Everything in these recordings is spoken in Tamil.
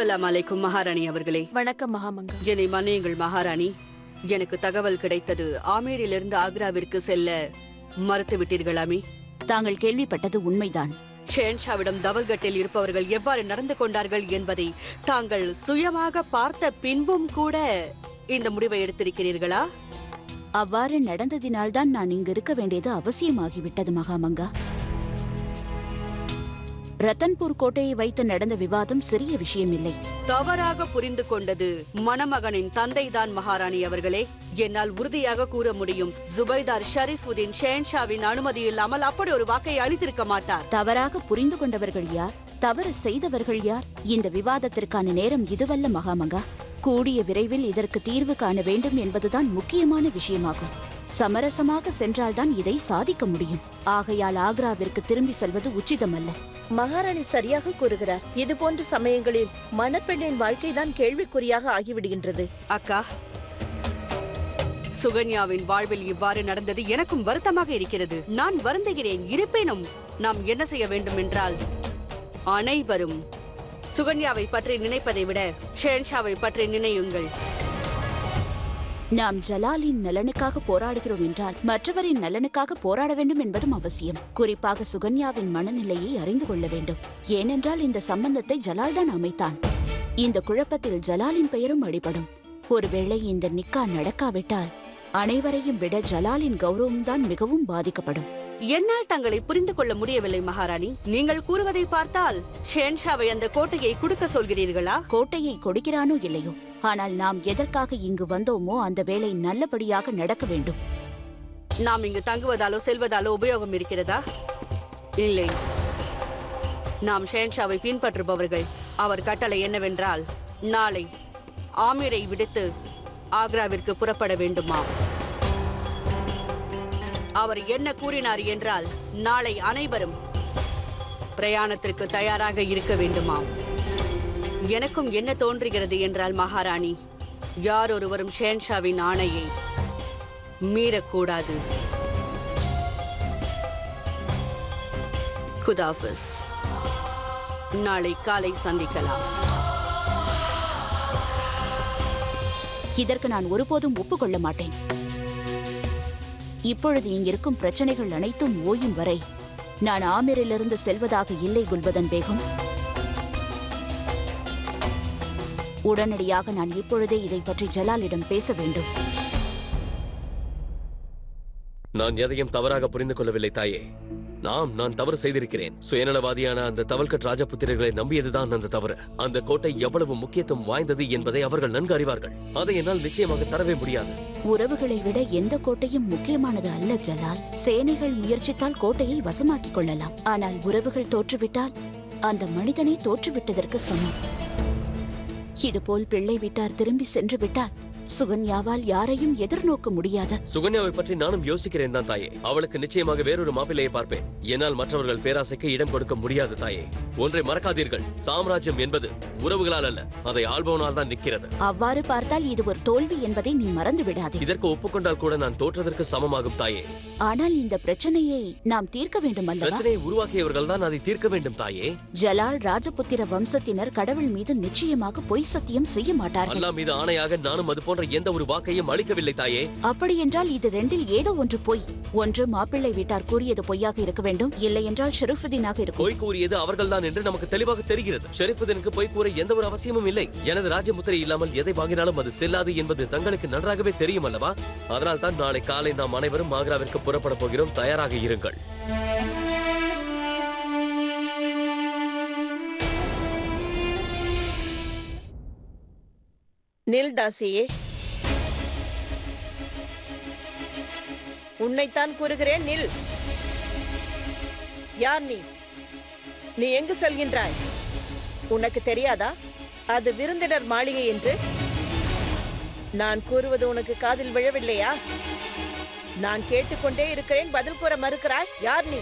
அஸ்ஸலாமு அலைக்கும் மகாராணி அவர்களே. வணக்கம் மகாமங்கா. என்னை மன்னியுங்கள் மகாராணி. எனக்கு தகவல் கிடைத்தது. ஆமேரிலிருந்து ஆக்ராவிற்கு செல்ல மறுத்து விட்டீர்களாமே. தாங்கள் கேள்விப்பட்டது உண்மைதான். ஷேன்ஷாவிடம் தவல்கட்டில் இருப்பவர்கள் எவ்வாறு நடந்து கொண்டார்கள் என்பதை தாங்கள் சுயமாக பார்த்த பின்பும் கூட இந்த முடிவை எடுத்திருக்கிறீர்களா? அவ்வாறு நடந்ததினால்தான் நான் இங்கு இருக்க வேண்டியது அவசியமாகிவிட்டது மகாமங்கா. ரத்தன்பூர் கோட்டையை வைத்து நடந்த விவாதம் சிறிய விஷயமில்லை. தவறாக புரிந்து கொண்டது மணமகனின் தந்தைதான் மகாராணி அவர்களே. என்னால் உறுதியாக கூற முடியும், ஜுபைதார் ஷரீஃபுதீன் ஷேன்ஷாவின் அனுமதி இல்லாமல் அப்படி ஒரு வாக்கை அளித்திருக்க மாட்டார். தவறாக புரிந்து கொண்டவர்கள் யார், தவறு செய்தவர்கள் யார்? இந்த விவாதத்திற்கான நேரம் இதுவல்ல மகாமங்கா. கூடிய விரைவில் இதற்கு தீர்வு காண வேண்டும் என்பதுதான் முக்கியமான விஷயமாகும். சமரசமாக சென்றால்தான் இதை சாதிக்க முடியும். ஆகையால் ஆக்ராவிற்கு திரும்பி செல்வது உச்சிதமல்ல. மகாராணி சரியாக கூறுகிறார். இது போன்ற சமயங்களில் மணப்பெண்ணின் வாழ்க்கைதான் கேள்விக்குறியாக ஆகிவிடுகின்றது. அக்கா, சுகன்யாவின் வாழ்வில் இவ்வாறு நடந்தது எனக்கும் வருத்தமாக இருக்கிறது. நான் வருந்துகிறேன். இருப்பினும் நாம் என்ன செய்ய வேண்டும் என்றால், அனைவரும் சுகன்யாவை பற்றி நினைப்பதை விட ஷேன்ஷாவை பற்றி நினையுங்கள். நாம் ஜலாலின் நலனுக்காக போராடுகிறோம் என்றால் மற்றவரின் நலனுக்காக போராட வேண்டும் என்பதும் அவசியம். குறிப்பாக சுகன்யாவின் மனநிலையை அறிந்து கொள்ள வேண்டும். ஏனென்றால் இந்த சம்பந்தத்தை ஜலால் தான் அமைத்தான். இந்த குழப்பத்தில் ஜலாலின் பெயரும் அடிபடும். ஒருவேளை இந்த நிக்கா நடக்காவிட்டால் அனைவரையும் விட ஜலாலின் கௌரவம் தான் மிகவும் பாதிக்கப்படும். என்னால் தங்களை புரிந்து கொள்ள முடியவில்லை மகாராணி. நீங்கள் கூறுவதை பார்த்தால் ஷேன்ஷாவை அந்த கோட்டையை கொடுக்க சொல்கிறீர்களா? கோட்டையை கொடுக்கிறானோ இல்லையோ, ஆனால் நாம் எதற்காக இங்கு வந்தோமோ அந்த வேலை நல்லபடியாக நடக்க வேண்டும். நாம் இங்கு தங்குவதாலோ செல்வதாலோ உபயோகம் இருக்கிறதா? இல்லை. நாம் ஷேன்ஷாவை பின்பற்றுபவர்கள். அவர் கட்டளை என்னவென்றால், நாளை ஆமீரை விடுத்து ஆக்ராவிற்கு புறப்பட வேண்டுமா? அவர் என்ன கூறினார் என்றால், நாளை அனைவரும் பிரயாணத்திற்கு தயாராக இருக்க வேண்டுமா? எனக்கும் என்ன தோன்றுகிறது என்றால் மகாராணி, யார் ஒருவரும் ஷேன்ஷாவின் ஆணையை மீறக்கூடாது. குதாஃபிஸ். நாளை காலை சந்திக்கலாம். இதற்கு நான் ஒருபோதும் ஒப்புக்கொள்ள மாட்டேன். இப்பொழுது இங்கிருக்கும் பிரச்சனைகள் அனைத்தும் ஓயும் வரை நான் ஆமீரிலிருந்து செல்வதாக இல்லை குல்பதன் பேகம். உடனடியாக நான் இப்பொழுதே இதை பற்றி ஜலாலிடம் பேச வேண்டும். நான் எதையும் தவறாக புரிந்து கொள்ளவில்லை தாயே. நான் தவறு செய்திருக்கிறேன். சுயநலவாதியான அந்த தவல்கட் ராஜபுத்திரர்களை நம்பியதுதான் அந்த தவறு. அந்த கோட்டை எவ்வளவு முக்கியத்துவம் வாய்ந்தது என்பதை அவர்கள் நன்கு அறிவார்கள். அதை என்னால் நிச்சயமாக தரவே முடியாது. உறவுகளை விட எந்த கோட்டையும் முக்கியமானது அல்ல ஜலால். சேனைகள் முயற்சித்தால் கோட்டையை வசமாக்கிக் கொள்ளலாம். ஆனால் உறவுகள் தோற்றுவிட்டால் அந்த மனிதனை தோற்றுவிட்டதற்கு சமம். இதுபோல் பிள்ளை வீட்டார் திரும்பி சென்று விட்டால் சுகன்யாவால் யாரையும் எதிர்நோக்க முடியாது. சுகன்யாவை பற்றி நானும் யோசிக்கிறேன் தான் தாயே. அவளுக்கு நிச்சயமாக வேறொரு மாப்பிள்ளையை பார்ப்பேன். என்னால் மற்றவர்கள் பேராசைக்கு இடம் கொடுக்க முடியாது தாயே. ஒன்றை மறக்காதீர்கள், சாம்ராஜ்யம் என்பது உறவுகளால் அல்ல, அதை ஆள்பவனால் தான் நிற்கிறது. அவ்வாறு பார்த்தால் இது ஒரு தோல்வி என்பதை நீ மறந்து விடாதே. இதற்கு ஒப்புக்கொண்டால் கூட நான் தோற்றதற்கு சமமாகும் தாயே. ஆனால் இந்த பிரச்சனையை நாம் தீர்க்க வேண்டும் அல்லவா? பிரச்சனையை உருவாக்கியவர்கள் தான் அதை தீர்க்க வேண்டும் தாயே. ஜலால் ராஜபுத்திர வம்சத்தினர் கடவுள் மீது நிச்சயமாக பொய் சத்தியம் செய்ய மாட்டார்கள். அல்லாஹ் மீது ஆணையாக நானும் அது போன்ற எந்த ஒரு வாக்கையும் அளிக்கவில்லை தாயே. அப்படி என்றால் இது ரெண்டில் ஏதோ ஒன்று பொய். ஒன்று மாப்பிள்ளை வீட்டார் கூறியது பொய்யாக இருக்க வேண்டும், இல்லை என்றால் ஷரீஃபுதீனாக இருக்கும். பொய் கூறியது அவர்கள்தான் என்று நமக்கு தெளிவாக தெரிகிறது. ஷரீஃபுதீனுக்கு பொய் கூற எந்த ஒரு அவசியமும் இல்லை. எனது ராஜமுத்திரை இல்லாமல் எதை வாங்கினாலும் அது செல்லாது என்பது தங்களுக்கு நன்றாகவே தெரியும் அல்லவா? அதனால் தான் நாளை காலை நாம் அனைவரும் ஆக்ராவிற்கு புறப்பட போகிறோம். தயாராக இருங்கள். நில் தாசியே, உன்னைத்தான் கூறுகிறேன், நில். யார் நீ? நீ எங்கு செல்கின்றாய்? உனக்கு தெரியாதா அது விருந்தினர் மாளிகை என்று? நான் கூறுவது உனக்கு காதில் விழவில்லையா? நான் கேட்டுக்கொண்டே இருக்கிறேன், பதில் கூற மறுக்கிறாய். யார் நீ?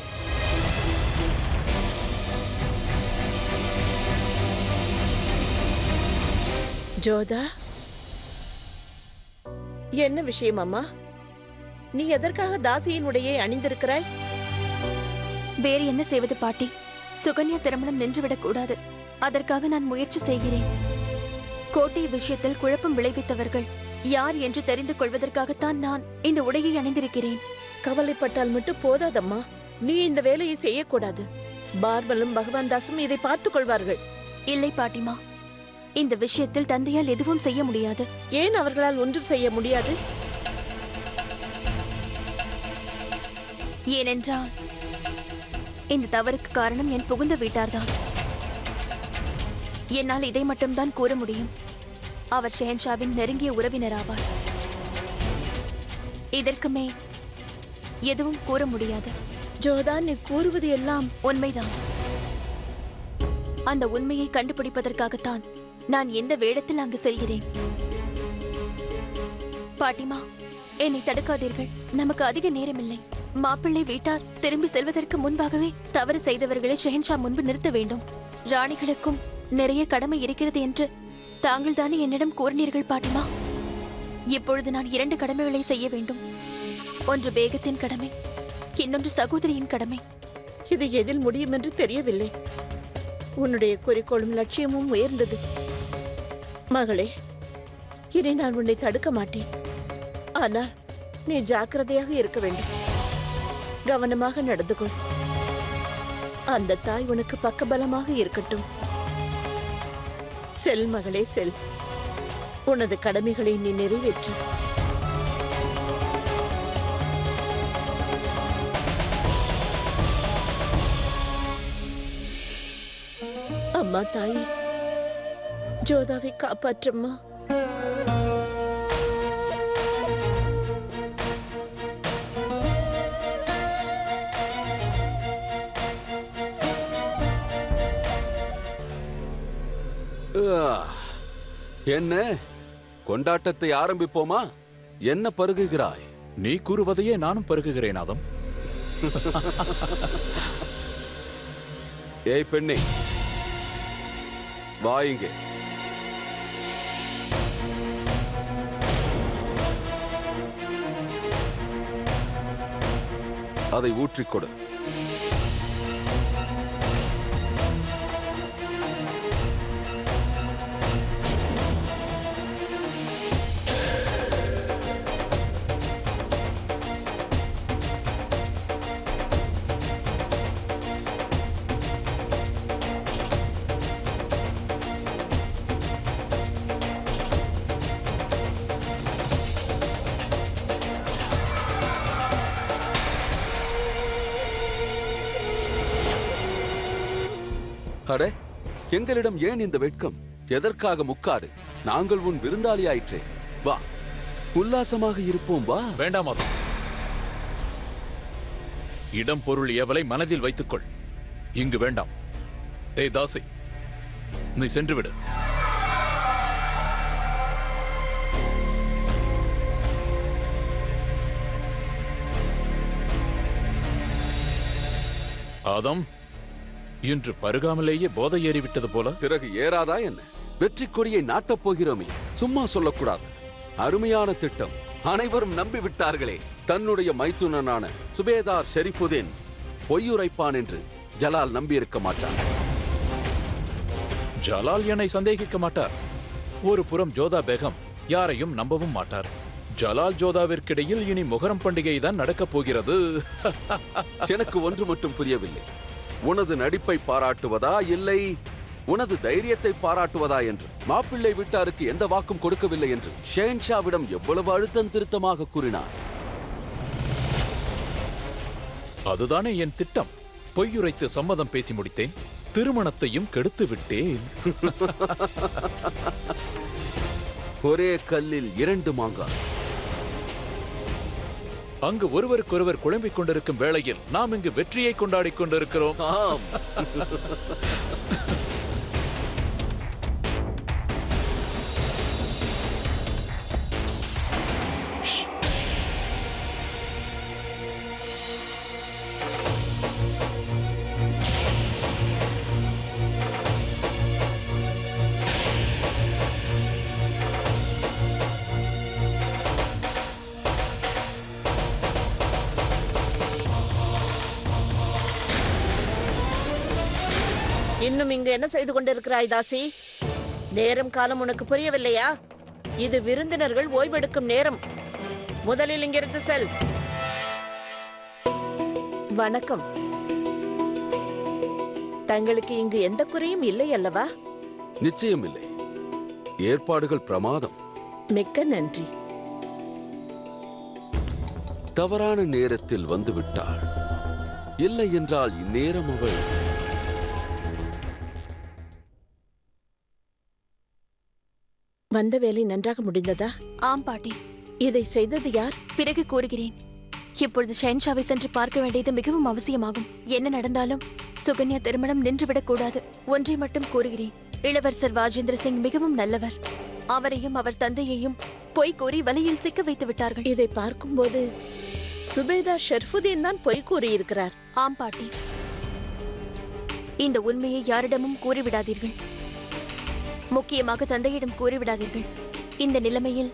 ஜோதா, என்ன விஷயம் அம்மா? நீ எதற்காக தாசியின் உடையை அணிந்திருக்கிறாய்? வேறு என்ன செய்வது பாட்டி? சுகன்யா திருமணம் நின்றுவிடக் கூடாது. அதற்காக நான் முயற்சி செய்கிறேன். கோட்டை விஷயத்தில் குழப்பம் விளைவித்தவர்கள் யார் என்று தெரிந்து கொள்வதற்காகத்தான் நான் இந்த உடையை அணிந்திருக்கிறேன். கவலைப்பட்டால் மட்டும் போதாதம்மா. நீ இந்த வேலையை செய்யக்கூடாது. பார்மலும் பகவான் தாசும் இதை பார்த்துக் கொள்வார்கள். இல்லை பாட்டிமா, இந்த விஷயத்தில் தந்தையால் எதுவும் செய்ய முடியாது. ஏன் அவர்களால் ஒன்றும் செய்ய முடியாது? ஏனென்றால் இந்த தவறுக்கு காரணம் என் புகுந்த வீட்டார்தான். என்னால் இதை மட்டும்தான் கூற முடியும். அவர் ஷெஹன்ஷாவின் நெருங்கிய உறவினராவார். இதற்குமே எதுவும் கூற முடியாது. ஜோதா, நீ கூறுவது எல்லாம் உண்மைதான். அந்த உண்மையை கண்டுபிடிப்பதற்காகத்தான் நான் எந்த வேடத்தில் அங்கு செல்கிறேன். பாட்டிமா, என்னை தடுக்காதீர்கள். நமக்கு அதிக நேரமில்லை. மாப்பிள்ளை வீட்டார் திரும்பி செல்வதற்கு முன்பாகவே தவறு செய்தவர்களை ஷெஹன்ஷா முன்பு நிறுத்த வேண்டும். ராணிகளுக்கும் நிறைய கடமை இருக்கிறது என்று தாங்கள் தானே என்னிடம் கூறினீர்கள் பாட்டிமா. இப்பொழுது நான் 2 கடமைகளை செய்ய வேண்டும். ஒன்று பேகத்தின் கடமை, இன்னொன்று சகோதரியின் கடமை. இது எதில் முடியும் என்று தெரியவில்லை. உன்னுடைய குறிக்கோளும் லட்சியமும் உயர்ந்தது. மகளே, இனி நான் உன்னை தடுக்க மாட்டேன். ஆனால் நீ ஜாக்கிரதையாக இருக்க வேண்டும். கவனமாக நடந்து கொள். அந்த தாய் உனக்கு பக்கபலமாக இருக்கட்டும். செல் மகளே, செல். உனது கடமைகளை நீ நிறைவேற்று. அம்மா தாயே, ஜோதாவை காப்பாற்றம்மா. என்ன கொண்டாட்டத்தை ஆரம்பிப்போமா? என்ன பருகுகிறாய்? நீ கூறுவதையே நானும் பருகுகிறேன் ஆதம். ஏய் பெண்ணே, வா இங்கே. அதை ஊற்றிக்கொடு. அடே, எங்களிடம் ஏன் இந்த வெட்கம்? எதற்காக முக்காடு? நாங்கள் உன் விருந்தாளி ஆயிற்றே. வா, உல்லாசமாக இருப்போம். வா. வேண்டாம் ஆதம். இடம் பொருள் ஏவலை மனதில் வைத்துக்கொள். இங்கு வேண்டாம். ஏய் தாசி, நீ சென்று விடு. ஆதம், இன்று பருகாமலேயே போதை ஏறிவிட்டது போல. பிறகு ஏறாதா என்ன? வெற்றி கொடியை நாட்டப் போகிறோமே, சும்மா சொல்லக்கூடாது. அருமையான திட்டம். அனைவரும் நம்பிவிட்டார்களே. தன்னுடைய மைத்துனனான சுபேதார் ஷெரீஃபுதீன் பொய்யுரைப்பான் என்று ஜலால் நம்பியிருக்க மாட்டார். ஜலால் என்னை சந்தேகிக்க மாட்டார். ஒரு புறம் ஜோதா பேகம் யாரையும் நம்பவும் மாட்டார். ஜலால் ஜோதாவிற்கிடையில் இனி முகரம் பண்டிகை தான் நடக்கப் போகிறது. எனக்கு ஒன்று மட்டும் புரியவில்லை. உனது நடிப்பை பாராட்டுவதா இல்லை உனது தைரியத்தை பாராட்டுவதா என்று. மாப்பிள்ளை வீட்டாருக்கு எந்த வாக்கும் கொடுக்கவில்லை என்று ஷெஹன்ஷாவிடம் எவ்வளவு அழுத்தம் திருத்தமாக கூறினார். அதுதானே என் திட்டம். பொய்யுரைத்து சம்மதம் பேசி முடித்தேன். திருமணத்தையும் கெடுத்து விட்டேன். ஒரே கல்லில் 2 மாங்காய். அங்கு ஒருவருக்கொருவர் குழம்பிக் கொண்டிருக்கும் வேளையில் நாம் இங்கு வெற்றியை கொண்டாடிக் கொண்டிருக்கிறோம். ஆம். இன்னும் இங்கு என்ன செய்து கொண்டிருக்கிறாய் தாசி? நேரம் காலம் உனக்கு புரியவில்லையா? இது விருந்தினர்கள் ஓய்வெடுக்கும் நேரம். முதலில் இங்கிருந்து செல். வணக்கம். தங்களுக்கு இங்கு எந்த குறையும் இல்லை அல்லவா? நிச்சயம் இல்லை. ஏற்பாடுகள் பிரமாதம். மிக்க நன்றி. தவறான நேரத்தில் வந்து விட்டாள். இல்லை என்றால் இந்நேரம் அவள் வந்த வேலை நன்றாக முடிந்ததா? ஆம் பாட்டி. இதை செய்தது யார்? பிறகு கூறுகிறேன். இப்பொழுது ஷெஹன்ஷாவை சென்று பார்க்க வேண்டியது மிகவும் அவசியமாகும். என்ன நடந்தாலும் சுகன்யா திருமணம் நின்றுவிடக் கூடாது. ஒன்றை மட்டும் கூறுகிறேன். இளவரசர் வாஜேந்திர சிங் மிகவும் நல்லவர். அவரையும் அவர் தந்தையையும் பொய் கூறி வலையில் சிக்க வைத்து விட்டார்கள். இதை பார்க்கும்போது சுபேதார் ஷெரிஃபுதீன் தான் பொய் கூறியிருக்கிறார். ஆம் பாட்டி. இந்த உண்மையை யாரிடமும் கூறிவிடாதீர்கள். முக்கியமாக தந்தையிடம் கூறிவிடாதீர்கள். இந்த நிலைமையில்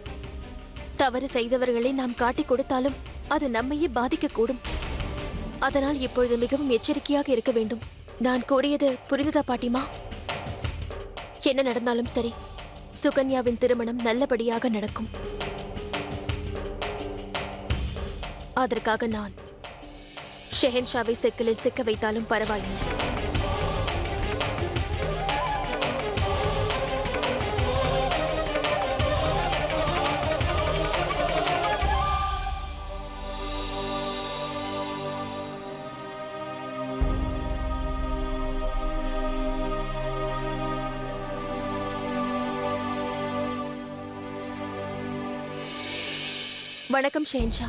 தவறு செய்தவர்களை நாம் காட்டிக் கொடுத்தாலும் அது நம்மையே பாதிக்கக்கூடும். அதனால் இப்பொழுது மிகவும் எச்சரிக்கையாக இருக்க வேண்டும். நான் கூறியது புரிந்ததா பாட்டிமா? என்ன நடந்தாலும் சரி, சுகன்யாவின் திருமணம் நல்லபடியாக நடக்கும். அதற்காக நான் ஷெஹன்ஷாவை சிக்கலில் சிக்க வைத்தாலும் பரவாயில்லை. வணக்கம் ஷெஹன்ஷா.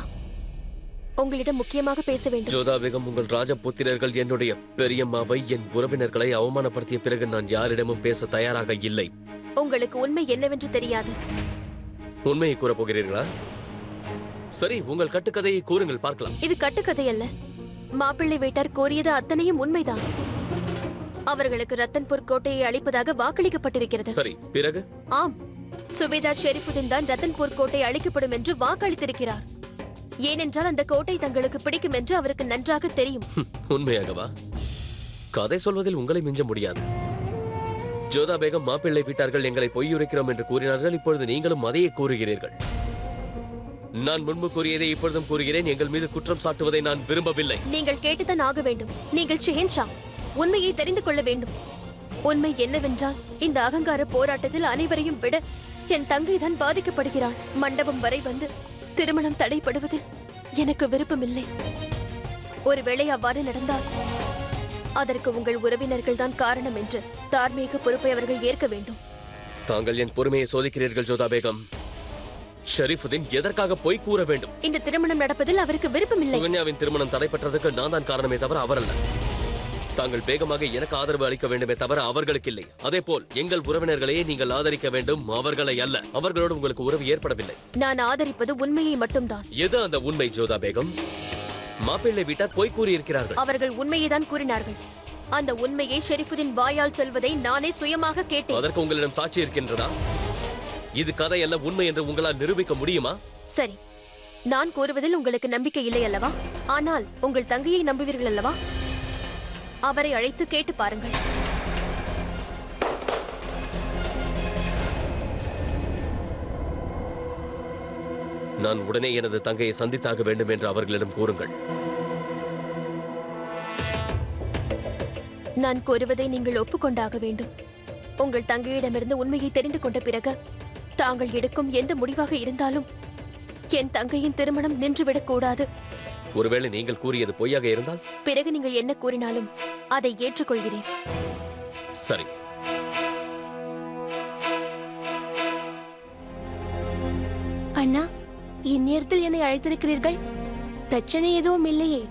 உங்களிடம் முக்கியமாக பேச வேண்டும். ஜோதா பேகம், உங்கள் ராஜபுத்திரர்கள் என்னுடைய பெரியம்மாவை, என் உறவினர்களை அவமானப்படுத்திய பிறகு நான் யாரிடமும் பேச தயாராக இல்லை. உங்களுக்கு உண்மை என்னவென்று தெரியாது. உண்மையை கூறப் போகிறீர்களா? சரி, உங்கள் கட்டுக்கதையை கூறுங்கள், பார்க்கலாம். இது கட்டுக்கதை அல்ல. மாப்பிள்ளை வீட்டார் கோரியது அத்தனையும் உண்மைதான். அவர்களுக்கு ரத்தன்பூர் கோட்டையை அளிப்பதாக வாக்களிக்கப்பட்டிருக்கிறது. சரி, பிறகு? ஆம், சுபேதார் ஷெரிஃபுதீன் தான் ரத்தன்பூர் கோட்டை அளிக்கப்படும் என்று வாக்களித்திருக்கிறார். ஏனென்றால் அந்த கோட்டை தங்களுக்கு பிடிக்கும் என்று அவருக்கு நன்றாக தெரியும். உண்மையாகவா? கதை சொல்வதில் உங்களை மிஞ்ச முடியாது. ஜோதா பேகம், மாப்பிள்ளை வீட்டார்கள் எங்களை பொய்யுரைக்கிறோம் என்று கூறினார்கள். இப்பொழுது நீங்களும் அதையே கூறுகிறீர்கள். நான் முன்பு கூறியதை இப்பொழுதும் கூறுகிறேன். எங்கள் மீது குற்றம் சாட்டுவதை நான் விரும்பவில்லை. நீங்கள் கேட்டுத்தான் ஆக வேண்டும். நீங்கள் ஷெஹன்ஷா, உண்மையை தெரிந்து கொள்ள வேண்டும். உண்மை என்னவென்றால், இந்த அகங்கார போராட்டத்தில் அனைவரையும் விட என் தங்கை தான் பாதிக்கப்படுகிறாள். மண்டபம் வரை வந்து திருமணம் தடைப்படுவதில் எனக்கு விருப்பமில்லை. ஒருவேளை அவ்வாறு நடந்தால் அதற்கு உங்கள் உறவினர்கள் தான் காரணம் என்று தார்மீக பொறுப்பை அவர்கள் ஏற்க வேண்டும். தாங்கள் என் பொறுமையை சோதிக்கிறீர்கள் ஜோதா பேகம். ஷெரிஃபுதீன் எதற்காக பொய் கூற வேண்டும்? இந்த திருமணம் நடப்பதில் அவருக்கு விருப்பமில்லை. சுகன்யாவின் திருமணம் தடைப்பட்டதற்கு நான் தான் காரணமே தவிர அவர் அல்ல. தாங்கள் வேகமாக எனக்கு ஆதரவு அளிக்க வேண்டுமே தவிர அவர்களுக்கு இல்லை. அதே போல் எங்கள் உறவினர்களையே நீங்கள் ஆதரிக்க வேண்டும், அவர்களை அல்ல. அவர்களோடு உங்களுக்கு உறவு ஏற்படவில்லை. நான் ஆதரிப்பது உண்மையை மட்டும்தான். எது அந்த உண்மை ஜோதா பேகம்? மாப்பிள்ளை வீட்டார் பொய் கூறியிருக்கிறார்கள். அவர்கள் உண்மையை தான் கூறினார்கள். அந்த உண்மையை ஷெரிஃபுதீன் வாயால் சொல்வதை நானே சுயமாக கேட்டேன். அதற்கு உங்களிடம் சாட்சி இருக்கின்றதா? இது கதை அல்ல, உண்மை என்று உங்களால் நிரூபிக்க முடியுமா? சரி, நான் கூறுவதில் உங்களுக்கு நம்பிக்கை இல்லை அல்லவா? ஆனால் உங்கள் தங்கையை நம்புவீர்கள் அல்லவா? அவரை அழைத்து கேட்டு பாருங்கள். நான் உடனே எனது தங்கையை சந்தித்தாக வேண்டும் என்று அவர்களிடம் கூறுங்கள். நான் கூறுவதை நீங்கள் ஒப்புக்கொண்டாக வேண்டும். உங்கள் தங்கையிடமிருந்து உண்மையை தெரிந்து கொண்ட பிறகு தாங்கள் எடுக்கும் எந்த முடிவாக இருந்தாலும் என் தங்கையின் திருமணம் நின்றுவிடக் கூடாது. ஒருவேளை நீங்கள் கூறியது பொய்யாக இருந்தால்? பிறகு நீங்கள் என்ன கூறினாலும் அதை ஏற்றுக்கொள்கிறேன். சரி. அண்ணா, இந்நேரத்தில் என்னை அழைத்திருக்கிறீர்கள்? பிரச்சனை எதுவும் இல்லையே?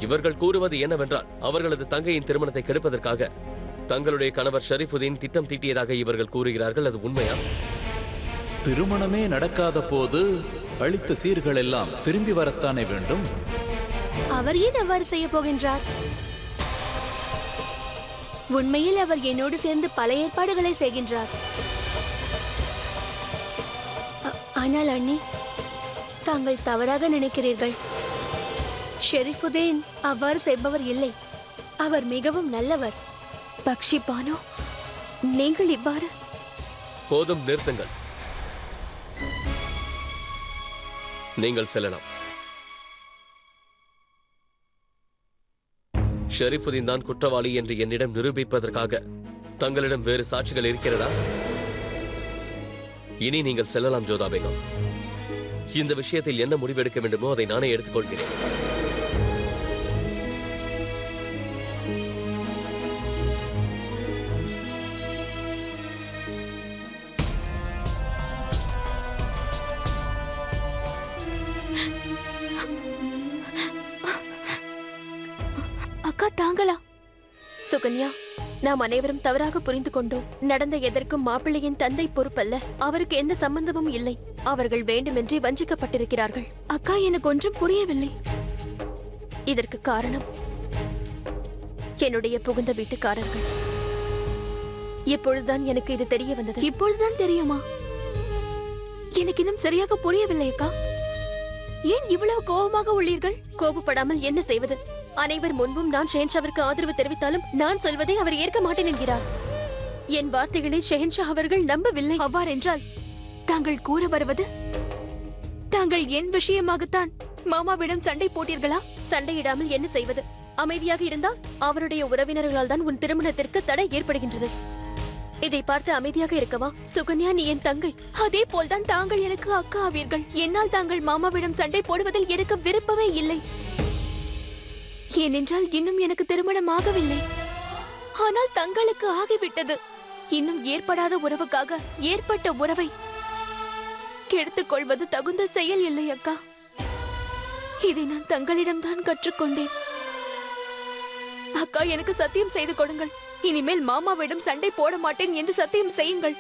இவர்கள் கூறுவது என்னவென்றால், அவர்களது தங்கையின் திருமணத்தை கெடுப்பதற்காக தங்களுடைய கணவர் ஷெரிஃபுதீன் திட்டம் தீட்டியதாக இவர்கள் கூறுகிறார்கள். அது உண்மையா? திருமணமே நடக்காத போது அளித்த சீர்கள் எல்லாம் திரும்பி வரத்தானே வேண்டும். அவர் ஏன் அவ்வாறு செய்ய போகின்றார்? உண்மையில் அவர் என்னோடு சேர்ந்து பல ஏற்பாடுகளை செய்கின்றார். ஆனால் அண்ணி, தாங்கள் தவறாக நினைக்கிறீர்கள். ஷெரிஃபுதீன் அவ்வாறு செய்பவர் இல்லை. அவர் மிகவும் நல்லவர். பக்ஷி பானு, நீங்கள் இவ்வாறு போதும், நிறுத்துங்கள். நீங்கள் செல்லலாம். ஷெரீஃபுதீன் தான் குற்றவாளி என்று என்னிடம் நிரூபிப்பதற்காக தங்களிடம் வேறு சாட்சிகள் இருக்கிறதா? இனி நீங்கள் செல்லலாம் ஜோதா பேகம். இந்த விஷயத்தில் என்ன முடிவெடுக்க வேண்டுமோ அதை நானே எடுத்துக்கொள்கிறேன். அக்கா தாங்களா? சுகன்யா, நாம் அனைவரும் தவறாக புரிந்து கொண்டோம். நடந்த எதற்கும் மாப்பிள்ளையின் தந்தை பொறுப்பல்ல. அவருக்கு எந்த சம்பந்தமும் இல்லை. அவர்கள் வேண்டுமென்றே வஞ்சிக்கப்பட்டிருக்கிறார்கள். அக்கா, எனக்கு ஒன்றும் புரியவில்லை. இதற்கு காரணம் என்னுடைய புகுந்த வீட்டுக்காரர்கள். இப்பொழுதுதான் எனக்கு இது தெரிய வந்தது. இப்பொழுதுதான் தெரியுமா? எனக்கு இன்னும் சரியாக புரியவில்லை அக்கா. ஏன் இவ்வளவு கோபமாக உள்ளீர்கள்? கோபப்படாமல் என்ன செய்வது? அனைவர் முன்பும் நான் ஷெஹன்ஷாவிற்கு ஆதரவு தெரிவித்தாலும் நான் சொல்வதை அவர் ஏற்க மாட்டேன் என்கிறார். என் வார்த்தைகளை ஷெஹன்ஷா அவர்கள் நம்பவில்லை. அவ்வாறென்றால் தாங்கள் கூற வருவது, தாங்கள் என் விஷயமாகத்தான் மாமாவிடம் சண்டை போட்டீர்களா? சண்டையிடாமல் என்ன செய்வது? அமைதியாக இருந்தால் அவருடைய உறவினர்களால் தான் உன் திருமணத்திற்கு தடை ஏற்படுகின்றது. இதை பார்த்து அமைதியாக இருக்கவா? சுகன்யா, நீ என் தங்கை. அதே போல்தான் தாங்கள் எனக்கு அக்கா ஆவீர்கள். என்னால் தாங்கள் மாமாவிடம் சண்டை போடுவதில் எனக்கு விருப்பமே இல்லை. ஏனென்றால் இன்னும் எனக்கு திருமணம் ஆகவில்லை. ஆனால் தங்களுக்கு ஆகிவிட்டது. இன்னும் ஏற்படாத உறவுக்காக ஏற்பட்ட உறவை கெடுத்துக் கொள்வது தகுந்த செயல் இல்லை அக்கா. இதை நான் தங்களிடம்தான் கற்றுக்கொண்டேன். அக்கா, எனக்கு சத்தியம் செய்து கொடுங்கள். இனிமேல் மாமாவிடம் சண்டை போட மாட்டேன் என்று சத்தியம் செய்யுங்கள்.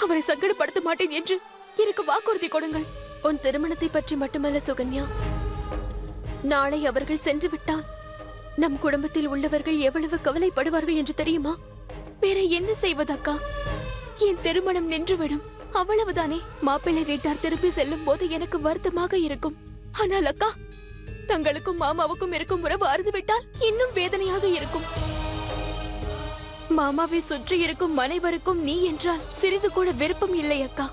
அவரை சங்கடப்படுத்த மாட்டேன் என்று எனக்கு வாக்குறுதி கொடுங்கள். உன் திருமணத்தை பற்றி மட்டுமல்ல சுகன்யா, நாளை அவர்கள் சென்று விட்டால் நம் குடும்பத்தில் உள்ளவர்கள் எவ்வளவு கவலைப்படுவார்கள் என்று தெரியுமா? வேற என்ன செய்வதக்கா? என் திருமணம் நின்றுவிடும், அவ்வளவுதானே. மாப்பிள்ளை வீட்டார் திருப்பி செல்லும் போது எனக்கு வருத்தமாக இருக்கும். ஆனால் அக்கா, தங்களுக்கும் மாமாவுக்கும் இருக்கும் உறவு அறுந்துவிட்டால் இன்னும் வேதனையாக இருக்கும். மாமாவை சுற்றி இருக்கும் அனைவருக்கும் நீ என்றால் சிறிது கூட விருப்பம் இல்லை அக்கா.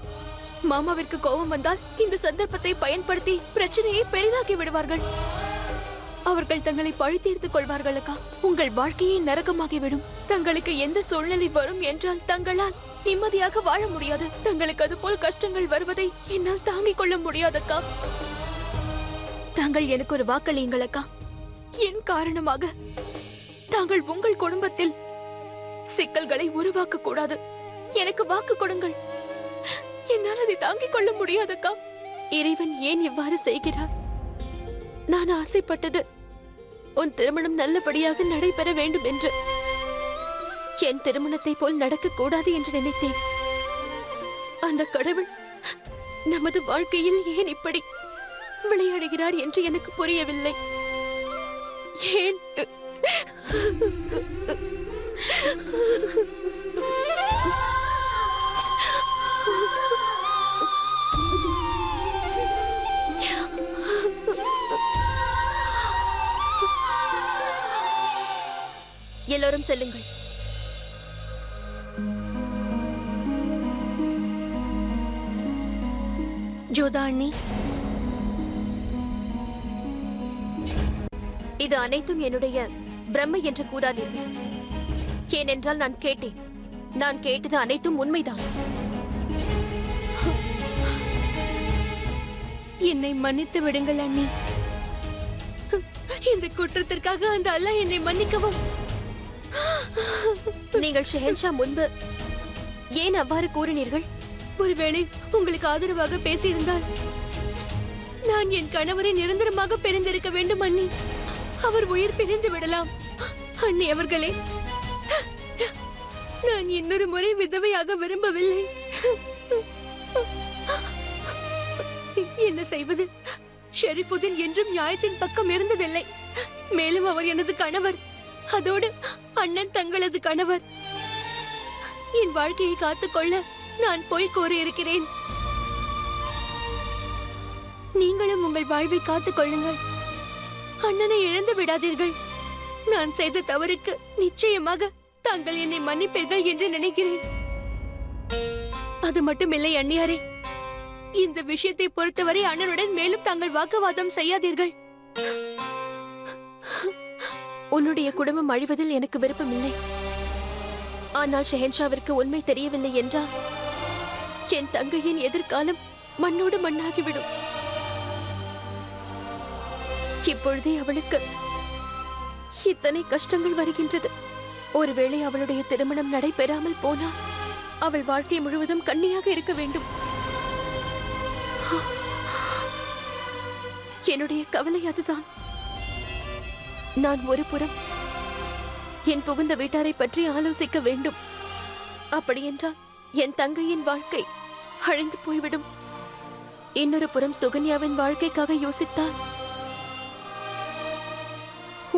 மாமாவிற்கு கோபம் வந்தால் இந்த சந்தர்ப்பத்தை பயன்படுத்தி பிரச்சனையை பெரிதாக்கி விடுவார்கள். அவர்கள் தங்களை பழி தீர்த்துக் கொள்வார்கள் அக்கா. உங்கள் வாழ்க்கையை நரகமாகிவிடும். தங்களுக்கு எந்த சூழ்நிலை வரும் என்றால் தங்களால் நிம்மதியாக வாழ முடியாது. தங்களுக்கு அது போல் கஷ்டங்கள் வருவதை என்னால் தாங்கிக் கொள்ள முடியாதக்கா. தாங்கள் எனக்கு ஒரு வாக்களியுங்கள் அக்கா. என் காரணமாக தாங்கள் உங்கள் குடும்பத்தில் சிக்கல்களை உருவாக்க கூடாது. எனக்கு வாக்கு கொடுங்கள். என்னால் அதை தாங்கிக் கொள்ள முடியாதக்கா. இறைவன் ஏன் இவ்வாறு செய்கிறார்? நான் ஆசைப்பட்டது உன் திருமணம் நல்லபடியாக நடைபெற வேண்டும் என்று. என் திருமணத்தை போல் நடக்க கூடாது என்று நினைத்தேன். அந்த கடவுள் நமது வாழ்க்கையில் ஏன் இப்படி விளையாடுகிறார் என்று எனக்கு புரியவில்லை. ஏன் எல்லோரும் செல்லுங்கள். ஜோதா அண்ணி, இது அனைத்தும் என்னுடைய பிரம்மை என்று கூறாதீர்கள். ஏனென்றால் நான் கேட்டேன். நான் கேட்டது அனைத்தும் உண்மைதான். என்னை மன்னித்து விடுங்கள் அண்ணி. இந்த குற்றத்திற்காக அந்த அல்லாஹ் என்னை மன்னிக்கவும். நீங்கள் ஷெஹன்ஷா முன்பு ஏன் அவ்வாறு கூறினீர்கள்? ஒருவேளை உங்களுக்கு ஆதரவாக பேசியிருந்தால் நான் என் கணவரை நிரந்தரமாக பிரிந்திருக்க வேண்டும் அண்ணி. அவர் உயிர் பிரிந்து விடலாம். அண்ணி அவர்களே, நான் இன்னொரு முறை விதவையாக விரும்பவில்லை. என்ன செய்வது? ஷெரீஃபுதீன் என்றும் நியாயத்தின் பக்கம் இருந்ததில்லை. மேலும் அவர் எனது கணவர். அதோடு அண்ணன் தங்களது கணவர். என் வாழ்க்கையை காத்துக்கொள்ள நான் போய் கூறியிருக்கிறேன். நீங்களும் உங்கள் வாழ்வை காத்துக் கொள்ளுங்கள். அண்ணனை இழந்து விடாதீர்கள். நான் செய்த தவறுக்கு நிச்சயமாக தாங்கள் என்னை மன்னிப்பீர்கள் என்று நினைக்கிறேன். அது மட்டுமில்லை அண்ணியாரே, இந்த விஷயத்தை பொறுத்தவரை அண்ணனுடன் மேலும் தாங்கள் வாக்குவாதம் செய்யாதீர்கள். உன்னுடைய குடும்பம் அழிவதில் எனக்கு விருப்பமில்லை. ஆனால் ஷெஹன்ஷாவிற்கு உண்மை தெரியவில்லை என்றால் என் தங்கையின் எதிர்காலம் மண்ணோடு மண்ணாகிவிடும். இப்பொழுதே அவளுக்கு இத்தனை கஷ்டங்கள் வருகின்றது. ஒருவேளை அவளுடைய திருமணம் நடைபெறாமல் போனால் அவள் வாழ்க்கை முழுவதும் கன்னியாக இருக்க வேண்டும். என்னுடைய கவலை அதுதான். நான் ஒரு புறம் என் புகுந்த வீட்டாரை பற்றி ஆலோசிக்க வேண்டும். அப்படியென்றால் என் தங்கையின் வாழ்க்கை அழிந்து போய்விடும். இன்னொரு புறம் சுகன்யாவின் வாழ்க்கைக்காக யோசித்தால்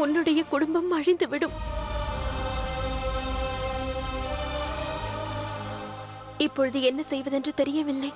உன்னுடைய குடும்பம் அழிந்துவிடும். இப்பொழுது என்ன செய்வதென்று தெரியவில்லை.